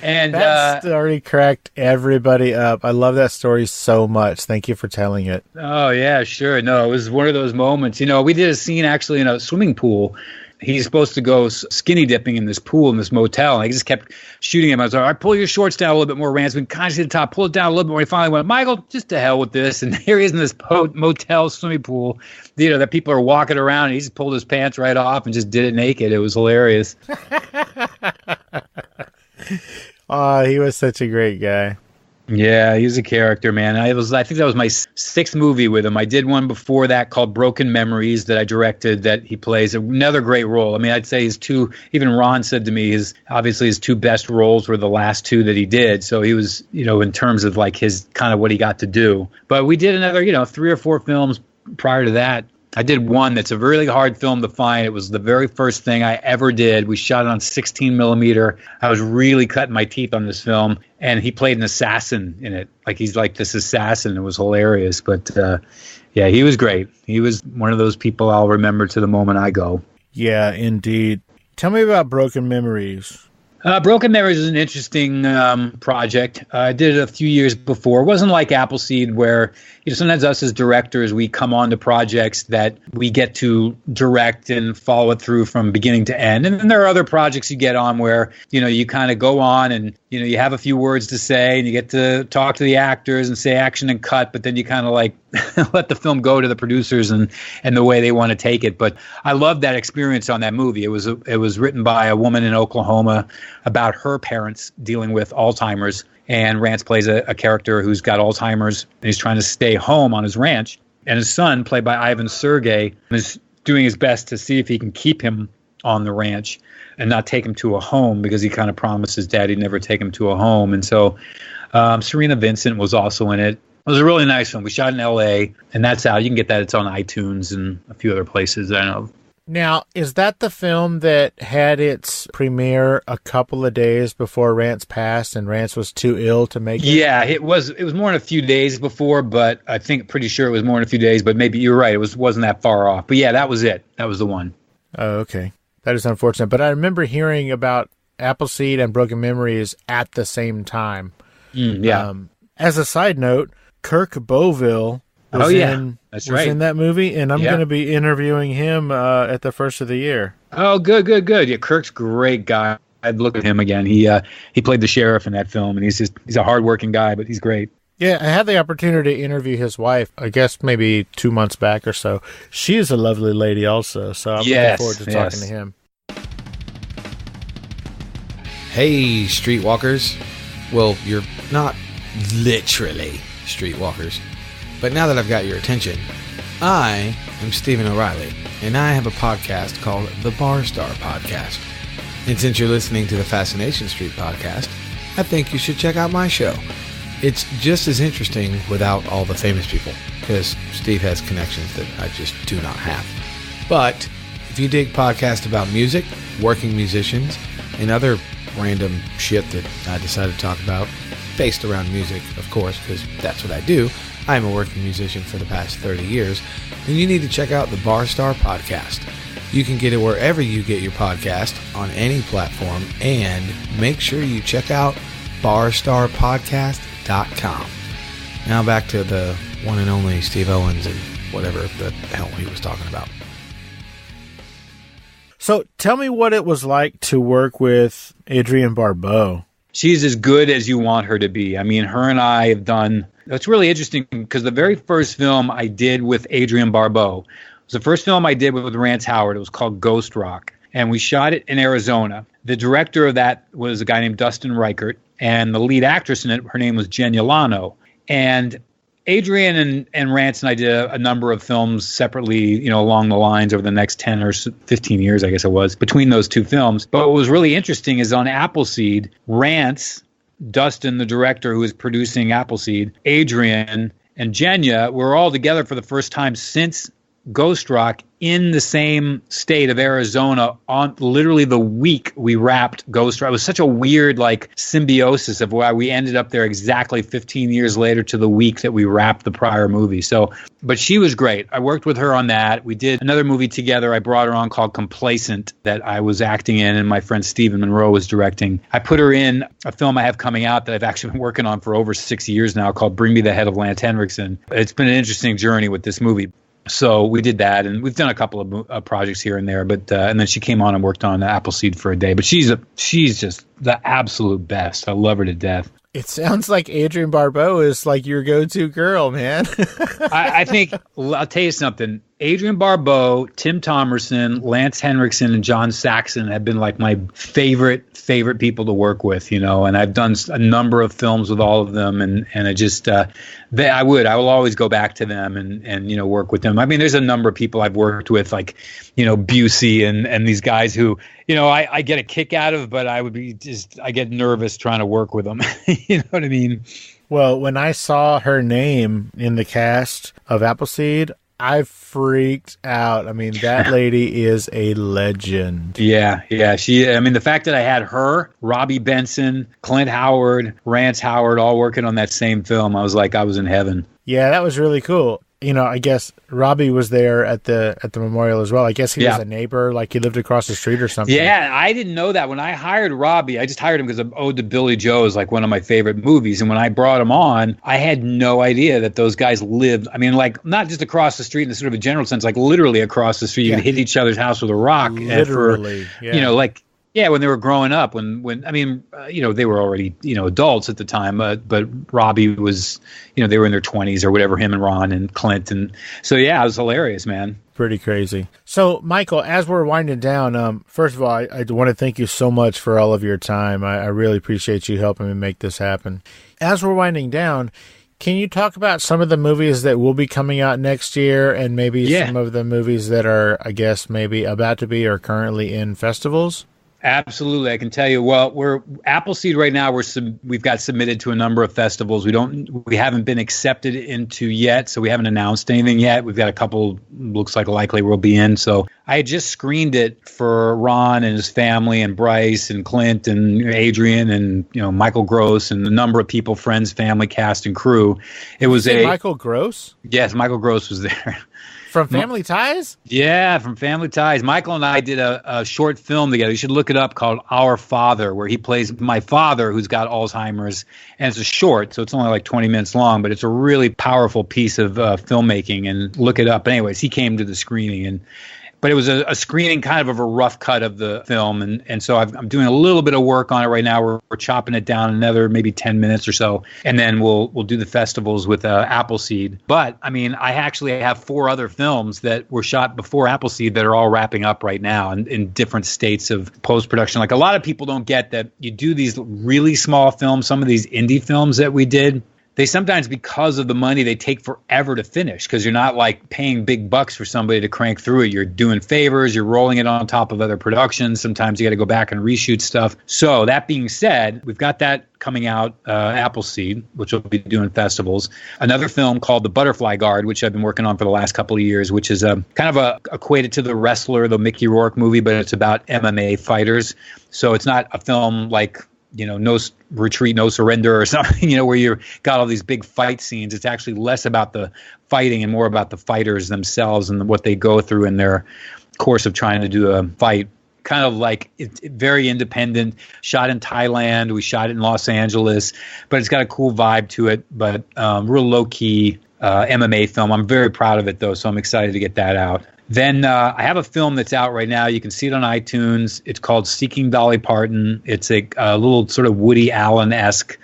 And that story cracked everybody up. I love that story so much. Thank you for telling it. Oh, yeah, sure. No, it was one of those moments. We did a scene actually in a swimming pool. He's supposed to go skinny dipping in this pool in this motel, and I just kept shooting him. I was like, all right, pull your shorts down a little bit more, Rance. We can kind of see the top. Pull it down a little bit more. He finally went, Michael, just to hell with this. And here he is in this motel swimming pool, that people are walking around, and he just pulled his pants right off and just did it naked. It was hilarious. Oh, he was such a great guy. Yeah, he was a character, man. I think that was my sixth movie with him. I did one before that called Broken Memories that I directed, that he plays another great role. I mean, I'd say even Ron said to me, his two best roles were the last two that he did. So he was, in terms of like his kind of what he got to do. But we did another, 3 or 4 films prior to that. I did one that's a really hard film to find. It was the very first thing I ever did. We shot it on 16 millimeter. I was really cutting my teeth on this film, and he played an assassin in it. Like he's like this assassin. It was hilarious. But yeah, he was great. He was one of those people I'll remember to the moment I go. Yeah, indeed. Tell me about Broken Memories. Broken Memories is an interesting project. I did it a few years before. It wasn't like Appleseed where, sometimes us as directors, we come on to projects that we get to direct and follow it through from beginning to end. And then there are other projects you get on where, you kind of go on and, you have a few words to say and you get to talk to the actors and say action and cut, but then you kind of like let the film go to the producers and the way they want to take it. But I loved that experience on that movie. It was written by a woman in Oklahoma about her parents dealing with Alzheimer's. And Rance plays a character who's got Alzheimer's, and he's trying to stay home on his ranch. And his son, played by Ivan Sergey, is doing his best to see if he can keep him on the ranch and not take him to a home, because he kind of promised his dad he'd never take him to a home. And so Serena Vincent was also in it. It was a really nice one. We shot in L.A., and that's out. You can get that. It's on iTunes and a few other places I know. Now, is that the film that had its premiere a couple of days before Rance passed and Rance was too ill to make it? Yeah, it was more than a few days before, but I think pretty sure it was more than a few days, but maybe you're right. It wasn't that far off. But yeah, that was it. That was the one. Oh, okay. That is unfortunate. But I remember hearing about Appleseed and Broken Memories at the same time. Yeah. As a side note, Kirk Boville was in that movie, and I'm going to be interviewing him at the first of the year. Oh, good. Yeah, Kirk's a great guy. I'd look at him again. He played the sheriff in that film, and he's a hardworking guy, but he's great. Yeah, I had the opportunity to interview his wife, I guess maybe 2 months back or so. She is a lovely lady also, so I'm looking forward to talking to him. Hey, streetwalkers. Well, you're not literally streetwalkers. But now that I've got your attention, I am Stephen O'Reilly, and I have a podcast called the Bar Star Podcast. And since you're listening to the Fascination Street podcast, I think you should check out my show. It's just as interesting without all the famous people, because Steve has connections that I just do not have. But if you dig podcasts about music, working musicians, and other random shit that I decided to talk about, based around music, of course, because that's what I do. I'm a working musician for the past 30 years, then you need to check out the Bar Star Podcast. You can get it wherever you get your podcast, on any platform, and make sure you check out barstarpodcast.com. Now back to the one and only Steve Owens and whatever the hell he was talking about. So tell me what it was like to work with Adrienne Barbeau. She's as good as you want her to be. I mean, her and I have done... It's really interesting because the very first film I did with Adrienne Barbeau was the first film I did with Rance Howard. It was called Ghost Rock, and we shot it in Arizona. The director of that was a guy named Dustin Reichert, and the lead actress in it, her name was Jen Yolano. And Adrienne and Rance and I did a number of films separately, along the lines over the next 10 or 15 years, I guess it was, between those two films. But what was really interesting is on Appleseed, Rance, Dustin, the director who was producing Appleseed, Adrienne, and Jenya were all together for the first time since Ghost Rock in the same state of Arizona on literally the week we wrapped Ghost Rock. It was such a weird symbiosis of why we ended up there exactly 15 years later to the week that we wrapped the prior movie. So, but she was great. I worked with her on that. We did another movie together. I brought her on called Complacent that I was acting in and my friend Stephen Monroe was directing. I put her in a film I have coming out that I've actually been working on for over 6 years now called Bring Me the Head of Lance Henriksen. It's been an interesting journey with this movie. So we did that, and we've done a couple of projects here and there. But and then she came on and worked on Appleseed for a day. But she's just the absolute best. I love her to death. It sounds like Adrienne Barbeau is like your go-to girl, man. I think I'll tell you something. Adrienne Barbeau, Tim Thomerson, Lance Henriksen, and John Saxon have been like my favorite people to work with, and I've done a number of films with all of them, and I just I will always go back to them and work with them. I mean, there's a number of people I've worked with, like Busey and these guys who I get a kick out of, but I get nervous trying to work with them. You know what I mean? Well, when I saw her name in the cast of Appleseed, I freaked out. I mean, that lady is a legend. Yeah. The fact that I had her, Robbie Benson, Clint Howard, Rance Howard, all working on that same film, I was like, I was in heaven. Yeah, that was really cool. I guess Robbie was there at the memorial as well. I guess he was a neighbor, like he lived across the street or something. Yeah, I didn't know that. When I hired Robbie, I just hired him because of Ode to Billy Joe is like one of my favorite movies. And when I brought him on, I had no idea that those guys lived. I mean, like not just across the street in the sort of a general sense, like literally across the street. You could hit each other's house with a rock. Literally, when they were growing up, when they were already, adults at the time, but Robbie was, they were in their 20s or whatever, him and Ron and Clint. And so, it was hilarious, man. Pretty crazy. So, Michael, as we're winding down, first of all, I want to thank you so much for all of your time. I really appreciate you helping me make this happen. As we're winding down, can you talk about some of the movies that will be coming out next year and maybe some of the movies that are, I guess, maybe about to be or currently in festivals? Absolutely, I can tell you. Well, we're Appleseed right now. We've got submitted to a number of festivals. We haven't been accepted into yet, so we haven't announced anything yet. We've got a couple. Looks like likely we'll be in. So I had just screened it for Ron and his family, and Bryce and Clint and Adrian and Michael Gross and a number of people, friends, family, cast, and crew. It was Michael Gross. Yes, Michael Gross was there. From Family Ties? Yeah, from Family Ties. Michael and I did a short film together. You should look it up, called Our Father, where he plays my father who's got Alzheimer's. And it's a short, so it's only like 20 minutes long, but it's a really powerful piece of filmmaking. And look it up. But anyways, he came to the screening, but it was a screening kind of a rough cut of the film. And so I'm doing a little bit of work on it right now. We're chopping it down another maybe 10 minutes or so. And then we'll do the festivals with Appleseed. But, I mean, I actually have 4 other films that were shot before Appleseed that are all wrapping up right now in different states of post-production. Like, a lot of people don't get that you do these really small films, some of these indie films that we did. They sometimes, because of the money, they take forever to finish, because you're not like paying big bucks for somebody to crank through it. You're doing favors, you're rolling it on top of other productions. Sometimes you got to go back and reshoot stuff. So that being said, we've got that coming out, Appleseed, which we'll be doing festivals. Another film called The Butterfly Guard, which I've been working on for the last couple of years, which is kind of equated to The Wrestler, the Mickey Rourke movie, but it's about MMA fighters. So it's not a film like No Retreat, No Surrender or something, where you got all these big fight scenes. It's actually less about the fighting and more about the fighters themselves and what they go through in their course of trying to do a fight. Kind of like it's very independent, shot in Thailand. We shot it in Los Angeles, but it's got a cool vibe to it, but real low-key MMA film. I'm very proud of it, though, so I'm excited to get that out. Then I have a film that's out right now. You can see it on iTunes. It's called Seeking Dolly Parton. It's a little sort of Woody Allen-esque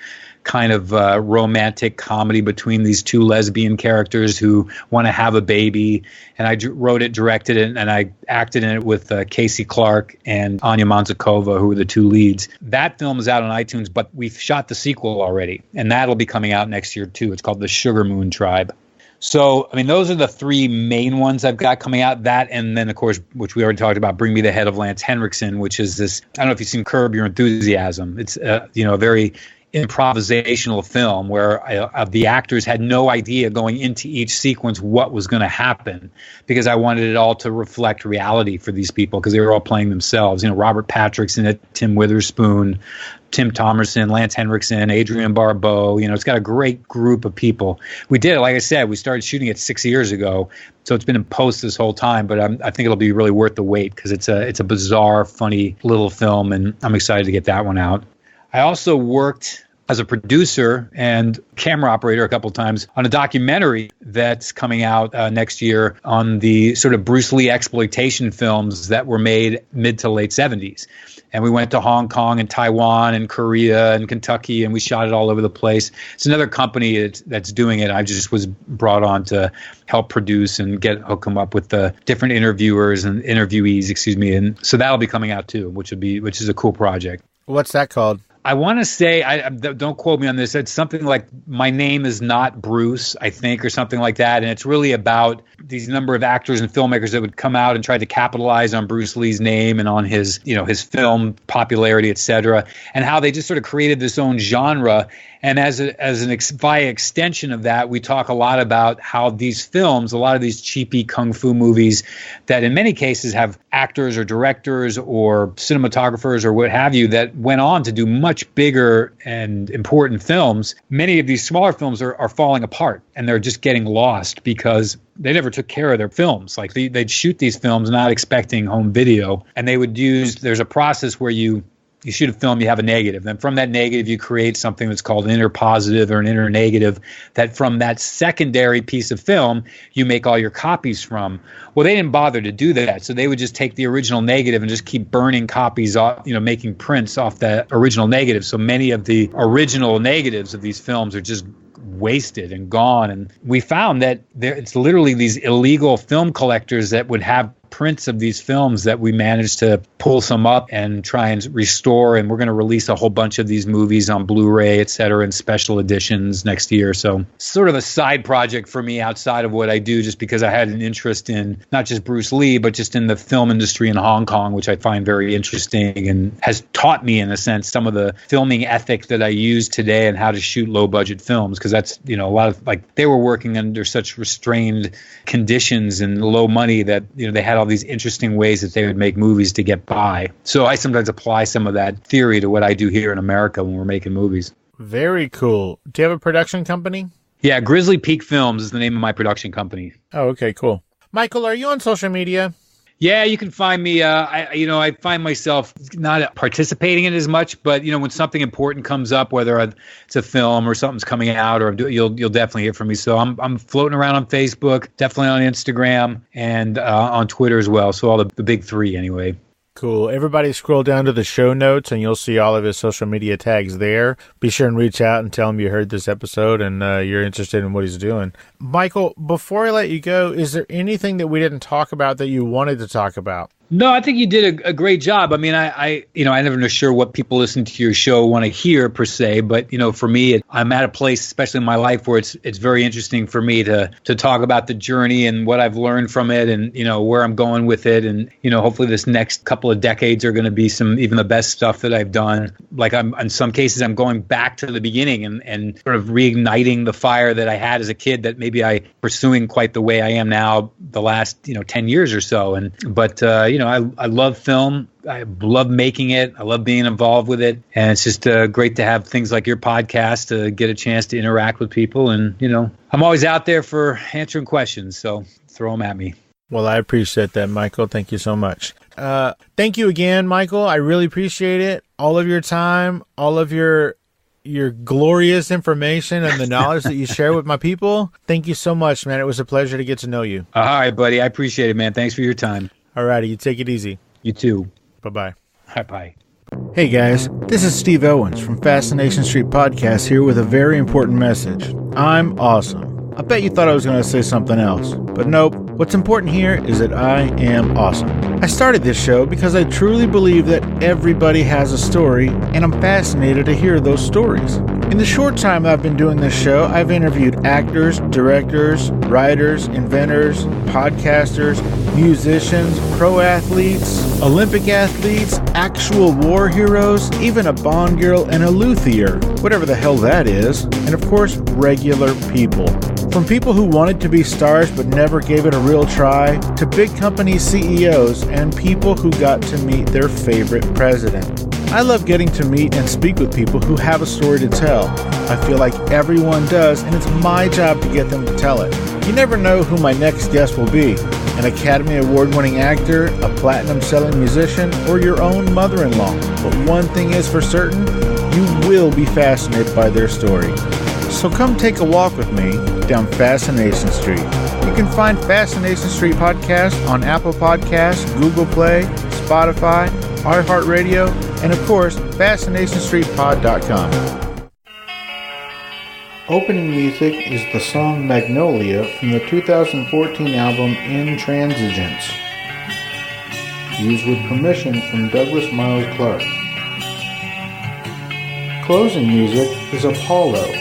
kind of romantic comedy between these 2 lesbian characters who want to have a baby. And I wrote it, directed it, and I acted in it with Casey Clark and Anya Monzakova, who are the 2 leads. That film is out on iTunes, but we've shot the sequel already, and that'll be coming out next year too. It's called The Sugar Moon Tribe. So, I mean, those are the 3 main ones I've got coming out. That, and then, of course, which we already talked about, Bring Me the Head of Lance Henriksen, which is this, I don't know if you've seen Curb Your Enthusiasm. It's, a very improvisational film where the actors had no idea going into each sequence what was going to happen, because I wanted it all to reflect reality for these people, because they were all playing themselves. Robert Patrick's in it, Tim Witherspoon, Tim Thomerson, Lance Henriksen, Adrian Barbeau. It's got a great group of people. We did it, like I said, we started shooting it 6 years ago, so it's been in post this whole time, but I think it'll be really worth the wait, because it's a bizarre, funny little film, and I'm excited to get that one out. I also worked as a producer and camera operator a couple of times on a documentary that's coming out next year on the sort of Bruce Lee exploitation films that were made mid to late 70s. And we went to Hong Kong and Taiwan and Korea and Kentucky, and we shot it all over the place. It's another company that's doing it. I just was brought on to help produce and hook them up with the different interviewers and interviewees, And so that'll be coming out too, which is a cool project. What's that called? I want to say, don't quote me on this, it's something like My Name Is Not Bruce, I think, or something like that. And it's really about these number of actors and filmmakers that would come out and try to capitalize on Bruce Lee's name and on his, his film popularity, et cetera, and how they just sort of created this own genre. And via extension of that, we talk a lot about how these films, a lot of these cheapy kung fu movies that in many cases have actors or directors or cinematographers or what have you that went on to do much bigger and important films. Many of these smaller films are falling apart, and they're just getting lost because they never took care of their films. Like they'd shoot these films not expecting home video, and they would there's a process where you shoot a film, you have a negative. Then from that negative, you create something that's called an inner positive or an inner negative, that from that secondary piece of film, you make all your copies from. Well, they didn't bother to do that. So they would just take the original negative and just keep burning copies off, making prints off that original negative. So many of the original negatives of these films are just wasted and gone. And we found that it's literally these illegal film collectors that would have prints of these films that we managed to pull some up and try and restore. And we're going to release a whole bunch of these movies on Blu-ray, et cetera, and special editions next year. So sort of a side project for me outside of what I do, just because I had an interest in not just Bruce Lee, but just in the film industry in Hong Kong, which I find very interesting and has taught me, in a sense, some of the filming ethic that I use today and how to shoot low budget films. Because that's, a lot of, like, they were working under such restrained conditions and low money that, they had all these interesting ways that they would make movies to get by. So I sometimes apply some of that theory to what I do here in America when we're making movies. Very cool. Do you have a production company? Yeah, Grizzly Peak Films is the name of my production company. Oh, okay, cool. Michael, are you on social media? Yeah, you can find me. I find myself not participating in it as much, but when something important comes up, whether it's a film or something's coming out, or you'll definitely hear from me. So I'm floating around on Facebook, definitely on Instagram, and on Twitter as well. So all the big three, anyway. Cool. Everybody scroll down to the show notes and you'll see all of his social media tags there. Be sure and reach out and tell him you heard this episode and you're interested in what he's doing. Michael, before I let you go, is there anything that we didn't talk about that you wanted to talk about? No, I think you did a great job. I mean, I never know sure what people listen to your show want to hear per se, but for me, I'm at a place, especially in my life, where it's very interesting for me to talk about the journey and what I've learned from it, and where I'm going with it, and hopefully this next couple of decades are going to be some even the best stuff that I've done. Like in some cases, I'm going back to the beginning and sort of reigniting the fire that I had as a kid that maybe I pursuing quite the way I am now the last 10 years or so. I love film. I love making it. I love being involved with it. And it's just great to have things like your podcast to get a chance to interact with people. And, I'm always out there for answering questions. So throw them at me. Well, I appreciate that, Michael. Thank you so much. Thank you again, Michael. I really appreciate it. All of your time, all of your glorious information and the knowledge that you share with my people. Thank you so much, man. It was a pleasure to get to know you. All right, buddy. I appreciate it, man. Thanks for your time. All righty. You take it easy. You too. Bye-bye. Bye. Hey guys, this is Steve Owens from Fascination Street Podcast here with a very important message. I'm awesome. I bet you thought I was going to say something else, but nope. What's important here is that I am awesome. I started this show because I truly believe that everybody has a story, and I'm fascinated to hear those stories. In the short time I've been doing this show, I've interviewed actors, directors, writers, inventors, podcasters, musicians, pro athletes, Olympic athletes, actual war heroes, even a Bond girl and a luthier, whatever the hell that is, and of course, regular people. From people who wanted to be stars but never gave it a real try, to big company CEOs and people who got to meet their favorite president. I love getting to meet and speak with people who have a story to tell. I feel like everyone does, and it's my job to get them to tell it. You never know who my next guest will be. An Academy Award-winning actor, a platinum-selling musician, or your own mother-in-law. But one thing is for certain, you will be fascinated by their story. So come take a walk with me down Fascination Street. You can find Fascination Street Podcast on Apple Podcasts, Google Play, Spotify, iHeartRadio, and of course, FascinationStreetPod.com. Opening music is the song Magnolia from the 2014 album Intransigence, used with permission from Douglas Miles Clark. Closing music is Apollo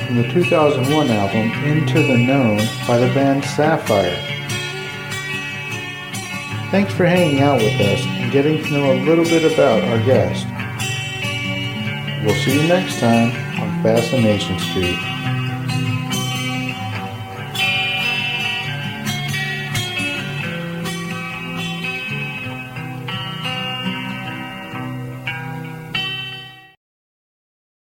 from the 2001 album Into the Known by the band Sapphire. Thanks for hanging out with us and getting to know a little bit about our guest. We'll see you next time on Fascination Street.